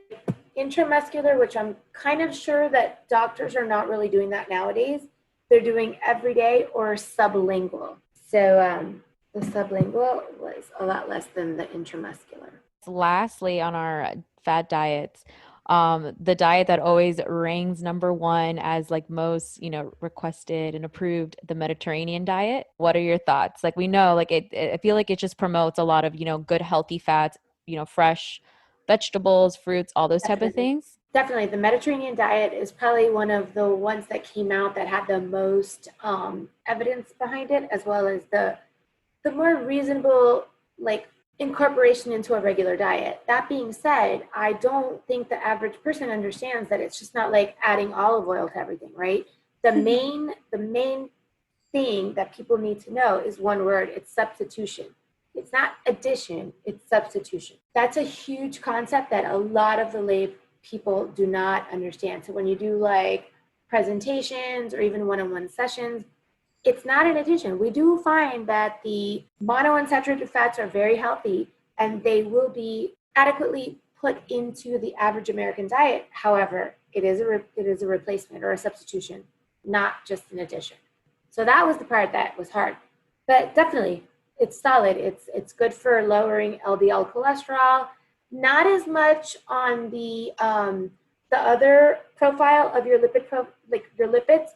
intramuscular, which I'm kind of sure that doctors are not really doing that nowadays. They're doing every day, or sublingual. So the sublingual was a lot less than the intramuscular. Lastly, on our fat diets, the diet that always ranks number one as like most, requested and approved, the Mediterranean diet. What are your thoughts? Like, we know, like I feel like it just promotes a lot of, good, healthy fats, fresh vegetables, fruits, all those type of things. Definitely. The Mediterranean diet is probably one of the ones that came out that had the most evidence behind it, as well as the more reasonable, like, incorporation into a regular diet. That being said, I don't think the average person understands that it's just not like adding olive oil to everything, right? The main thing that people need to know is one word. It's substitution. It's not addition, it's substitution. That's a huge concept that a lot of the lay people do not understand. So when you do like presentations or even one-on-one sessions, it's not an addition. We do find that the monounsaturated fats are very healthy and they will be adequately put into the average American diet. However, it is a replacement or a substitution, not just an addition. So that was the part that was hard. But definitely, it's solid. It's good for lowering LDL cholesterol. Not as much on the other profile of your lipids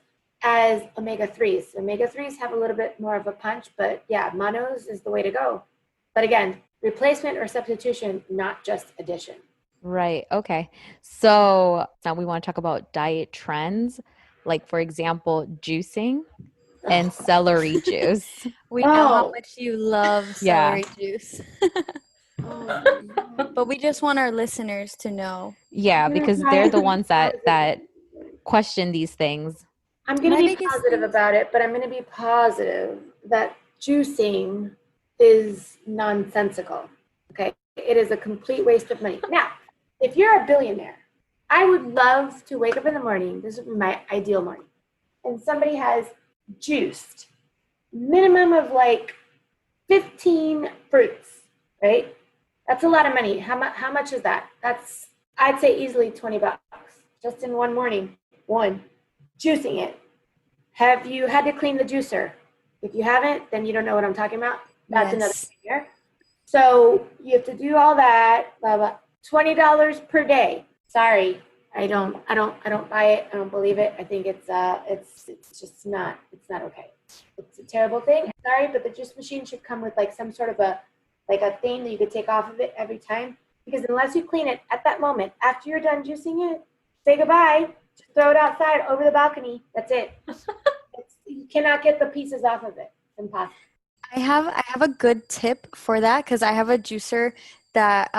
as omega-3s. Omega-3s have a little bit more of a punch, but yeah, monos is the way to go. But again, replacement or substitution, not just addition. Right. Okay. So now we want to talk about diet trends, like, for example, juicing and celery juice. We know how much you love celery juice. But we just want our listeners to know. Yeah, because they're the ones that question these things. I'm going to be positive about it, but I'm going to be positive that juicing is nonsensical. Okay. It is a complete waste of money. Now, if you're a billionaire, I would love to wake up in the morning. This would be my ideal morning. And somebody has juiced minimum of like 15 fruits, right? That's a lot of money. How much is that? I'd say easily $20 just in one morning. One, juicing it. Have you had to clean the juicer? If you haven't, then you don't know what I'm talking about. That's another figure. So you have to do all that, blah, blah. $20 per day. Sorry, I don't buy it. I don't believe it. I think it's just not, it's not okay. It's a terrible thing. Sorry, but the juice machine should come with like some sort of a thing that you could take off of it every time. Because unless you clean it at that moment, after you're done juicing it, say goodbye, just throw it outside over the balcony. That's it. You cannot get the pieces off of it. It's impossible. I have a good tip for that because I have a juicer that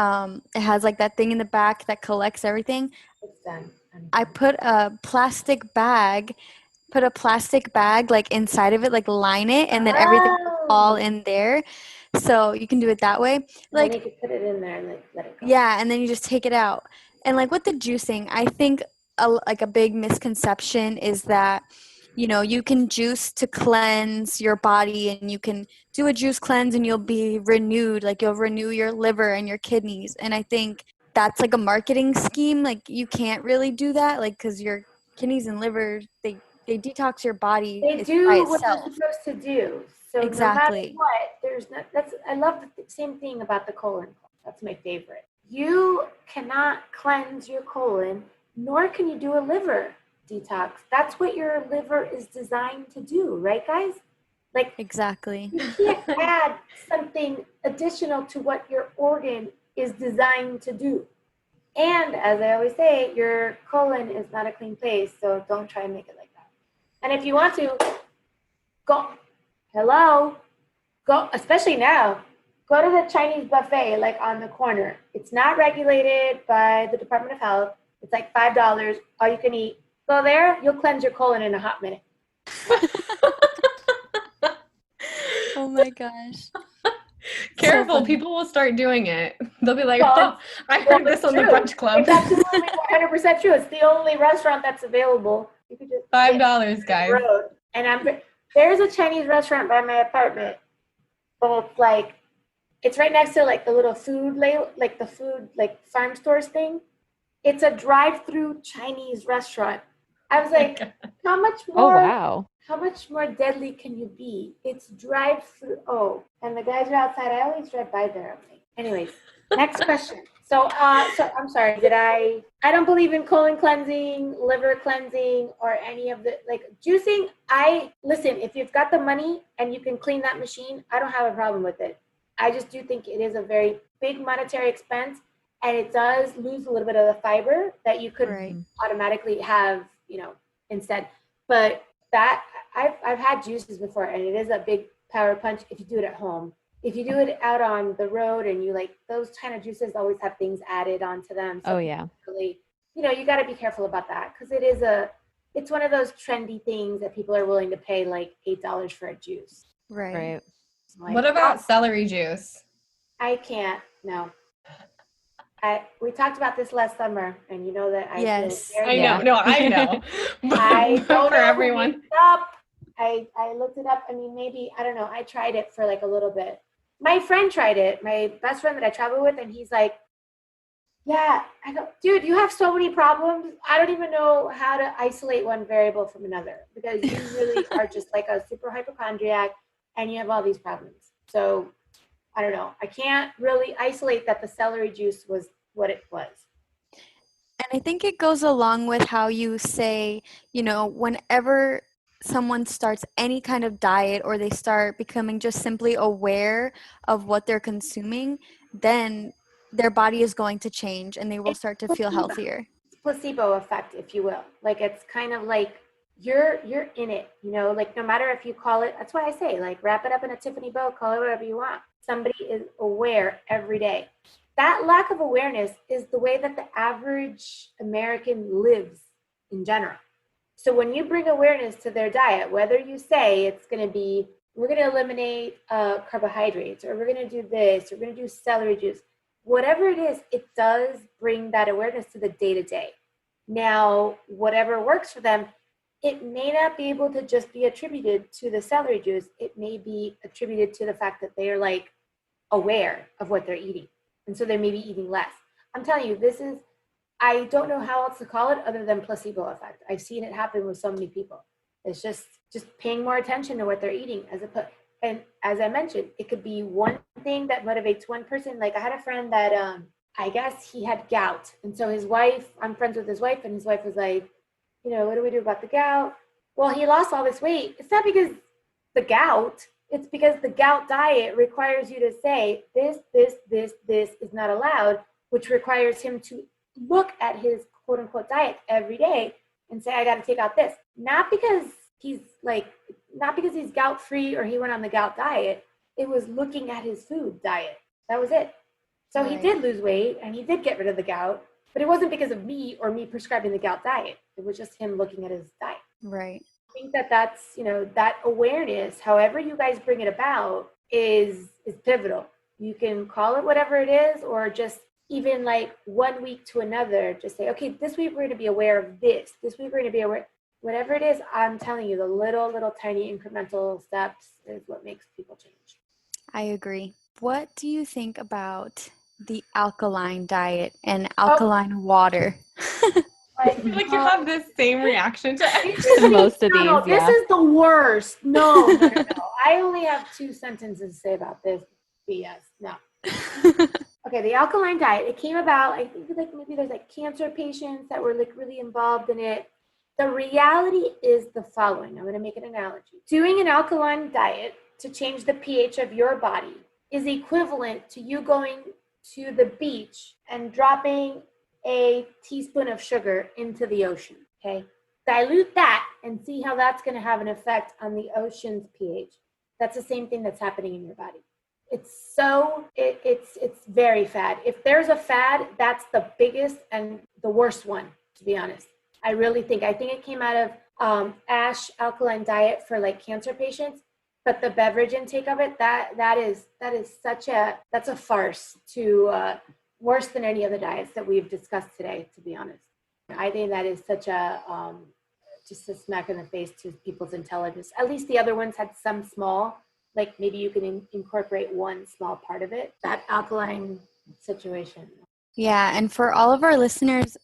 it has like that thing in the back that collects everything. It's done. I put a plastic bag like inside of it, like line it, and then everything will fall in there. So you can do it that way. Like you could put it in there and let it go. Yeah, and then you just take it out. And like with the juicing, I think a big misconception is that you can juice to cleanse your body, and you can do a juice cleanse and you'll be renewed, like you'll renew your liver and your kidneys. And I think that's like a marketing scheme. Like you can't really do that, like because your kidneys and liver, they detox your body. They do what they're supposed to do. So exactly. No matter what, I love the same thing about the colon. That's my favorite. You cannot cleanse your colon, nor can you do a liver detox. That's what your liver is designed to do, right, guys? Like exactly. You can't add something additional to what your organ is designed to do. And as I always say, your colon is not a clean place, so don't try and make it like that. And if you want to, go, especially now, go to the Chinese buffet, like on the corner. It's not regulated by the Department of Health. It's like $5, all you can eat. Go there, you'll cleanse your colon in a hot minute. Oh my gosh. Careful, so people will start doing it. They'll be like, I heard this on the brunch club. It's absolutely 100% true. It's the only restaurant that's available. You could just $5, guys. And there's a Chinese restaurant by my apartment, but it's right next to like the little food label, like the food, like farm stores thing. It's a drive-through Chinese restaurant. I was like, how much more? Oh, wow. How much more deadly can you be? It's drive-through. Oh, and the guys are outside. I always drive by there. Anyways, next question. So I'm sorry. I don't believe in colon cleansing, liver cleansing, or any of the juicing. Listen, if you've got the money and you can clean that machine, I don't have a problem with it. I just do think it is a very big monetary expense, and it does lose a little bit of the fiber that you could automatically have, instead. But that I've had juices before, and it is a big power punch if you do it at home. If you do it out on the road and you those kind of juices always have things added onto them. So really, you got to be careful about that because it's one of those trendy things that people are willing to pay like $8 for a juice. Right. What about celery juice? I can't. No. We talked about this last summer, and you know that I know. No, I know. I don't for know everyone. I looked it up. I mean, maybe, I don't know. I tried it for a little bit. My friend tried it, my best friend that I travel with, and he's like, yeah. I go, dude, you have so many problems. I don't even know how to isolate one variable from another because you really are just like a super hypochondriac and you have all these problems. So I don't know. I can't really isolate that the celery juice was what it was. And I think it goes along with how you say, whenever someone starts any kind of diet or they start becoming just simply aware of what they're consuming, then their body is going to change and they will start to feel healthier. Placebo effect, if you will. It's kind of like you're in it, no matter if you call it, that's why I say wrap it up in a Tiffany bow, call it whatever you want. Somebody is aware every day. That lack of awareness is the way that the average American lives in general. So when you bring awareness to their diet, whether you say it's going to be, we're going to eliminate carbohydrates, or we're going to do this, or we're going to do celery juice, whatever it is, it does bring that awareness to the day-to-day. Now, whatever works for them, it may not be able to just be attributed to the celery juice. It may be attributed to the fact that they are aware of what they're eating. And so they may be eating less. I'm telling you, I don't know how else to call it other than placebo effect. I've seen it happen with so many people. It's just paying more attention to what they're eating and as I mentioned, it could be one thing that motivates one person. Like I had a friend that I guess he had gout. And so his wife, I'm friends with his wife, and his wife was like, what do we do about the gout? Well, he lost all this weight. It's not because the gout, it's because the gout diet requires you to say this is not allowed, which requires him to look at his quote unquote diet every day and say, I got to take out this. Not because he's gout free or he went on the gout diet. It was looking at his food diet. That was it. So He did lose weight and he did get rid of the gout, but it wasn't because of me or me prescribing the gout diet. It was just him looking at his diet. Right. I think that's, that awareness, however you guys bring it about, is pivotal. You can call it whatever it is, or just even like 1 week to another, just say, okay, this week we're going to be aware of this. This week we're going to be aware, whatever it is. I'm telling you, the little tiny incremental steps is what makes people change. I agree. What do you think about the alkaline diet and alkaline water? I feel like you have the same reaction to most of these. No, this is the worst. No. I only have 2 sentences to say about this BS. No. Okay, the alkaline diet, it came about, I think like maybe there's like cancer patients that were like really involved in it. The reality is the following. I'm going to make an analogy. Doing an alkaline diet to change the pH of your body is equivalent to you going to the beach and dropping a teaspoon of sugar into the ocean, okay? Dilute that and see how that's going to have an effect on the ocean's pH. That's the same thing that's happening in your body. It's very fad. If there's a fad, that's the biggest and the worst one, to be honest. I think it came out of ASH alkaline diet for like cancer patients, but the beverage intake of it, that's a farce to worse than any of the diets that we've discussed today, to be honest. I think that is such a just a smack in the face to people's intelligence. At least the other ones had some small, like maybe you can incorporate one small part of it, that alkaline situation. Yeah, and for all of our listeners,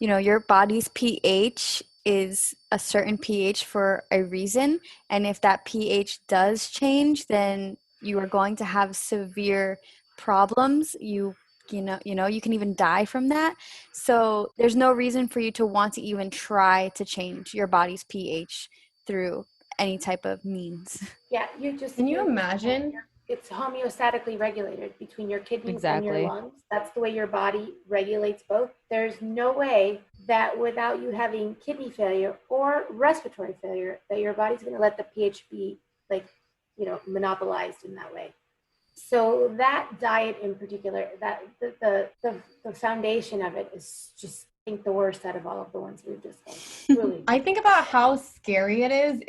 your body's pH is a certain pH for a reason, and if that pH does change, then you are going to have severe problems. You can even die from that. So there's no reason for you to want to even try to change your body's pH through any type of means. Yeah, Can you imagine? It's homeostatically regulated between your kidneys and your Exactly. lungs. That's the way your body regulates both. There's no way that without you having kidney failure or respiratory failure, that your body's going to let the pH be monopolized in that way. So that diet in particular, that the foundation of it is just, I think, the worst out of all of the ones we've discussed. Really. I think about how scary it is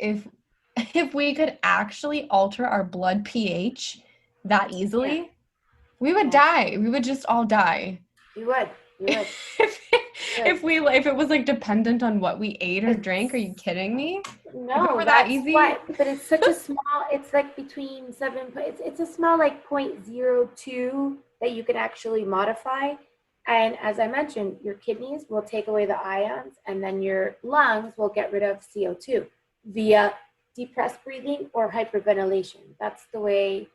if we could actually alter our blood pH that easily. We would die. We would just all die. You would. If it was like dependent on what we ate or drank, are you kidding me? No, that easy. But it's such a small. It's like between 7. It's a small like 0.02 that you can actually modify. And as I mentioned, your kidneys will take away the ions, and then your lungs will get rid of CO2 via depressed breathing or hyperventilation. That's the way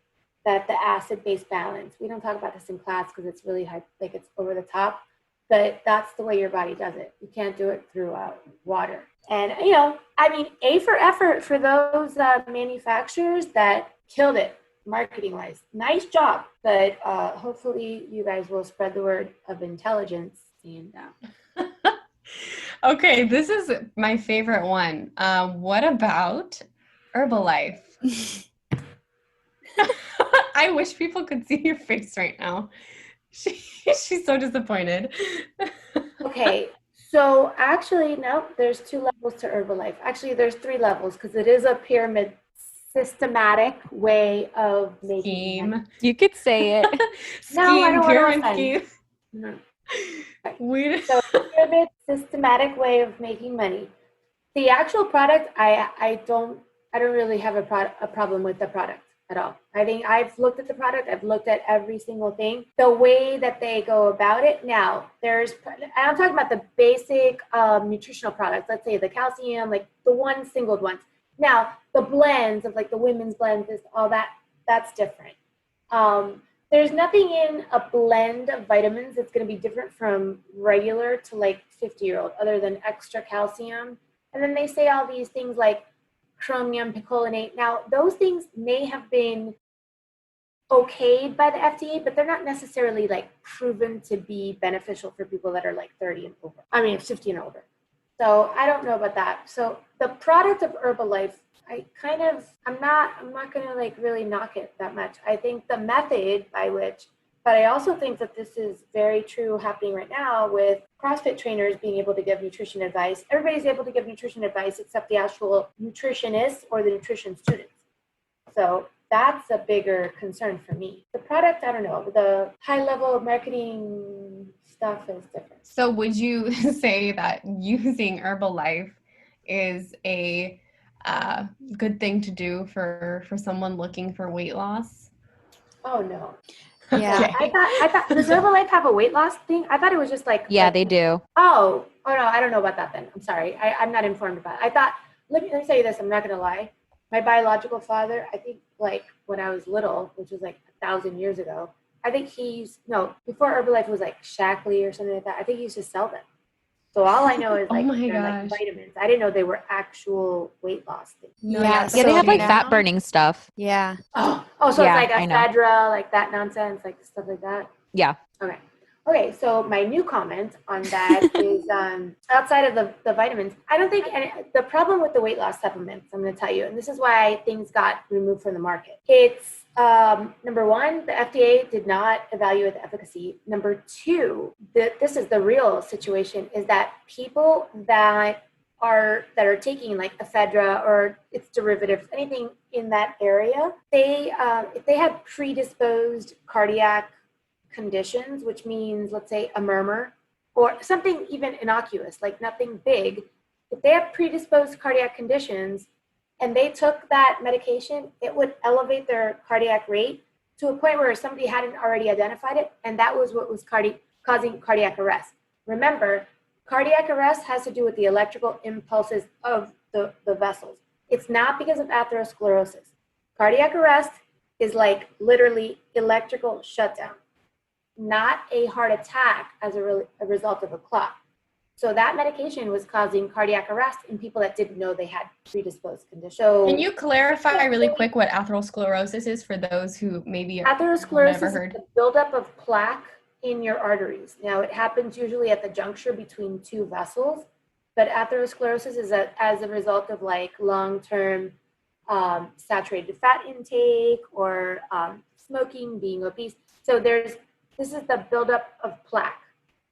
that the acid-base balance. We don't talk about this in class because it's really high, like it's over the top, but that's the way your body does it. You can't do it through water. And, A for effort for those manufacturers that killed it marketing-wise. Nice job. But hopefully you guys will spread the word of intelligence. And Okay, this is my favorite one. What about Herbalife? I wish people could see your face right now. She's so disappointed. Okay, so actually, no, there's 2 levels to Herbalife. Actually, there's 3 levels because it is a pyramid systematic way of making money. You could say it. No, I don't pyramid want to scheme. No. So pyramid systematic way of making money. The actual product, I don't really have a problem with the product. at all. I think I've looked at the product. I've looked at every single thing. The way that they go about it. Now, I'm talking about the basic nutritional products. Let's say the calcium, like the one singled ones. Now, the blends of like the women's blends, all that, that's different. There's nothing in a blend of vitamins that's going to be different from regular to like 50-year-old other than extra calcium. And then they say all these things like chromium picolinate. Now, those things may have been okayed by the FDA, but they're not necessarily like proven to be beneficial for people that are like 30 and over. 50 and older. So I don't know about that. So the product of Herbalife, I'm not going to like really knock it that much. I think the method by which, but I also think that this is very true happening right now with CrossFit trainers being able to give nutrition advice. Everybody's able to give nutrition advice except the actual nutritionists or the nutrition students. So that's a bigger concern for me. The product, I don't know, the high level marketing stuff is different. So would you say that using Herbalife is a good thing to do for someone looking for weight loss? Oh no. Yeah. Okay. I thought does Herbalife have a weight loss thing? I thought it was just like They do. Oh no, I don't know about that then. I'm sorry. I'm not informed about it. I thought let me tell you this, I'm not gonna lie. My biological father, I think like when I was little, which was like 1,000 years ago, I think before Herbalife was like Shackley or something like that, I think he used to sell them. So all I know is like, like vitamins. I didn't know they were actual weight loss things. Yeah, they have like fat burning stuff. Yeah. So it's like ephedra, like that nonsense, like stuff like that. Yeah. Okay, so my new comment on that is outside of the vitamins, I don't think the problem with the weight loss supplements, I'm going to tell you, and this is why things got removed from the market. It's number one, the FDA did not evaluate the efficacy. Number two, this is the real situation, is that people that are taking like ephedra or its derivatives, anything in that area, if they have predisposed cardiac conditions, which means, let's say, a murmur or something even innocuous, like nothing big, if they have predisposed cardiac conditions and they took that medication, it would elevate their cardiac rate to a point where somebody hadn't already identified it, and that was what was causing cardiac arrest. Remember, cardiac arrest has to do with the electrical impulses of the vessels. It's not because of atherosclerosis. Cardiac arrest is like literally electrical shutdown, not a heart attack as a result of a clot. So that medication was causing cardiac arrest in people that didn't know they had predisposed conditions. So can you clarify really quick what atherosclerosis is for those who maybe atherosclerosis never heard? is the buildup of plaque in your arteries. Now, it happens usually at the juncture between two vessels, but atherosclerosis is as a result of like long-term saturated fat intake or smoking, being obese. So this is the buildup of plaque,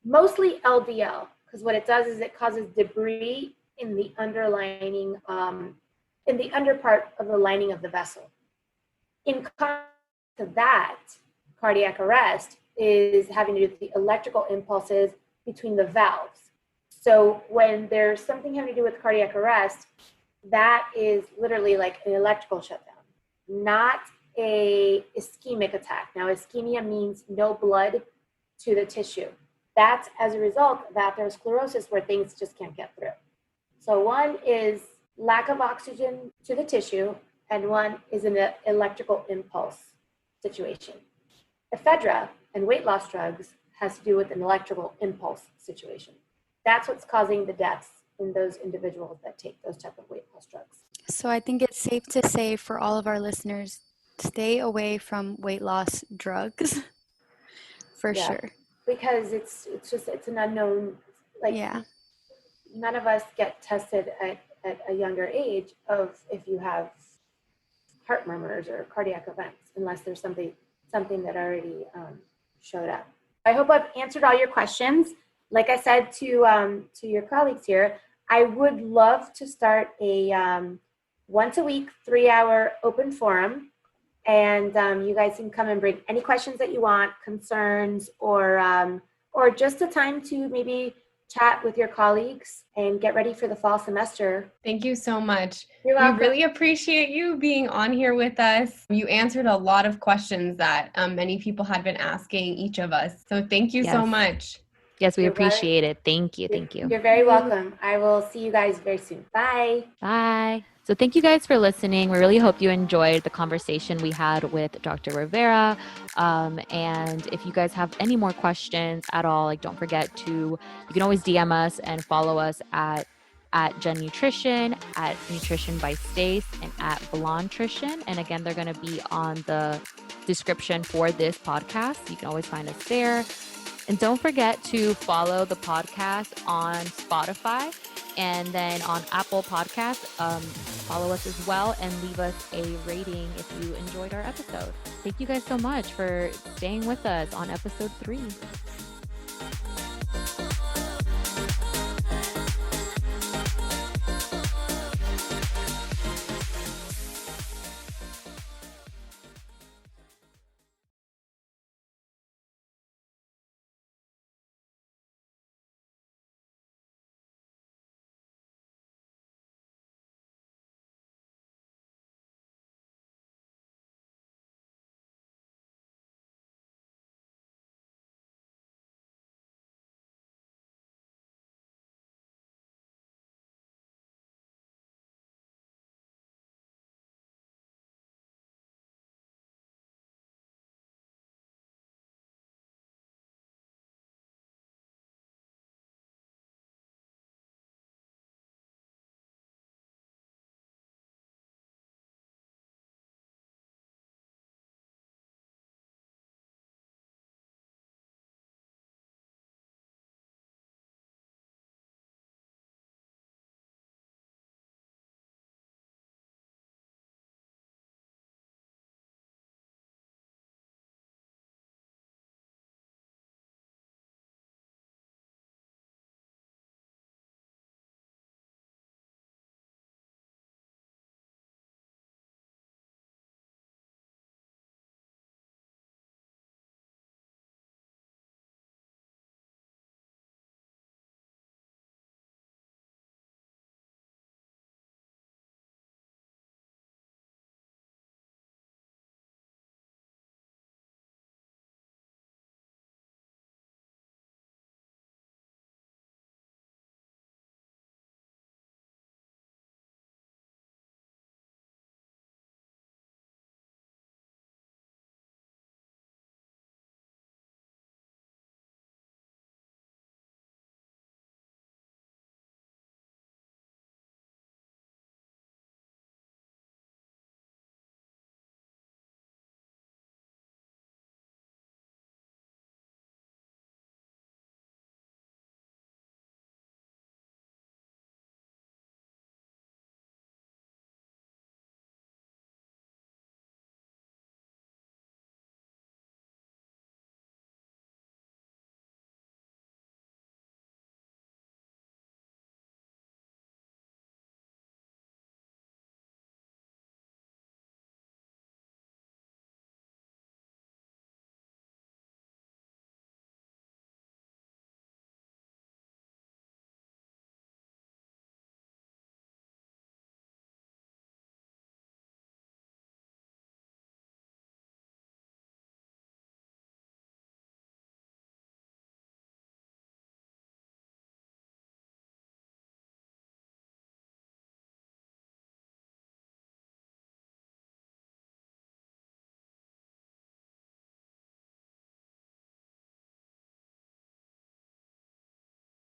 mostly LDL, because what it does is it causes debris in the underlining, in the under part of the lining of the vessel. In contrast to that, cardiac arrest is having to do with the electrical impulses between the valves. So when there's something having to do with cardiac arrest, that is literally like an electrical shutdown, not a ischemic attack. Now, ischemia means no blood to the tissue. That's as a result of atherosclerosis, where things just can't get through. So one is lack of oxygen to the tissue, and one is an electrical impulse situation. Ephedra and weight loss drugs has to do with an electrical impulse situation. That's what's causing the deaths in those individuals that take those type of weight loss drugs. So I think it's safe to say for all of our listeners, stay away from weight loss drugs. For sure. Because it's an unknown, like none of us get tested at a younger age of if you have heart murmurs or cardiac events, unless there's something that already showed up. I hope I've answered all your questions. Like I said to your colleagues here, I would love to start a once a week 3-hour open forum, and you guys can come and bring any questions that you want, concerns, or just a time to maybe chat with your colleagues and get ready for the fall semester. Thank you so much. You're We welcome. really appreciate you being on here with us. You answered a lot of questions that many people had been asking each of us. So thank you so much. Yes, we appreciate it. Thank you. Thank you. You're very welcome. I will see you guys very soon. Bye. Bye. So thank you guys for listening. We really hope you enjoyed the conversation we had with Dr. Rivera. And if you guys have any more questions at all, like don't forget to, you can always DM us and follow us at Gen Nutrition, at Nutrition by Stace, and at Blondtrition. And again, they're going to be on the description for this podcast. You can always find us there. And don't forget to follow the podcast on Spotify and then on Apple Podcasts. Follow us as well and leave us a rating if you enjoyed our episode. Thank you guys so much for staying with us on episode 3.